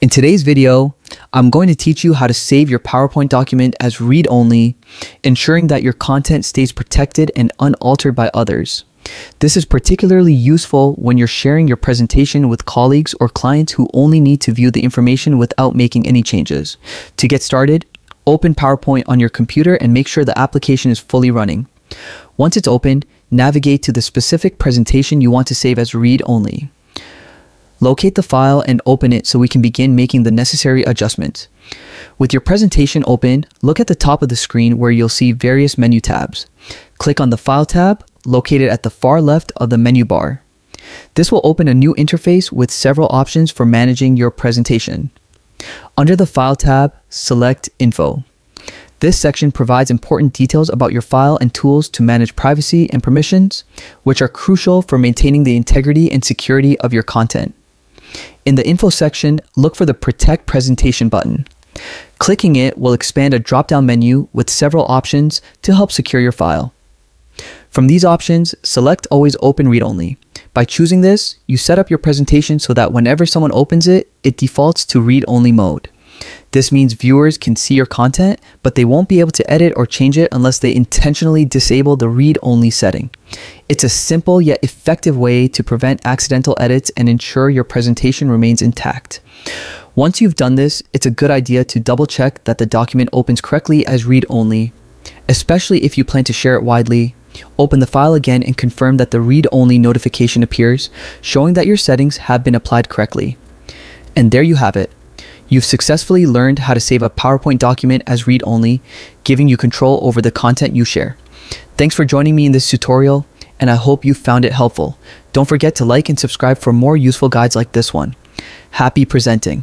In today's video, I'm going to teach you how to save your PowerPoint document as read-only, ensuring that your content stays protected and unaltered by others. This is particularly useful when you're sharing your presentation with colleagues or clients who only need to view the information without making any changes. To get started, open PowerPoint on your computer and make sure the application is fully running. Once it's open, navigate to the specific presentation you want to save as read-only. Locate the file and open it so we can begin making the necessary adjustments. With your presentation open, look at the top of the screen where you'll see various menu tabs. Click on the File tab, located at the far left of the menu bar. This will open a new interface with several options for managing your presentation. Under the File tab, select Info. This section provides important details about your file and tools to manage privacy and permissions, which are crucial for maintaining the integrity and security of your content. In the Info section, look for the Protect Presentation button. Clicking it will expand a drop-down menu with several options to help secure your file. From these options, select Always Open Read-Only. By choosing this, you set up your presentation so that whenever someone opens it, it defaults to read-only mode. This means viewers can see your content, but they won't be able to edit or change it unless they intentionally disable the read-only setting. It's a simple yet effective way to prevent accidental edits and ensure your presentation remains intact. Once you've done this, it's a good idea to double-check that the document opens correctly as read-only, especially if you plan to share it widely. Open the file again and confirm that the read-only notification appears, showing that your settings have been applied correctly. And there you have it. You've successfully learned how to save a PowerPoint document as read-only, giving you control over the content you share. Thanks for joining me in this tutorial, and I hope you found it helpful. Don't forget to like and subscribe for more useful guides like this one. Happy presenting!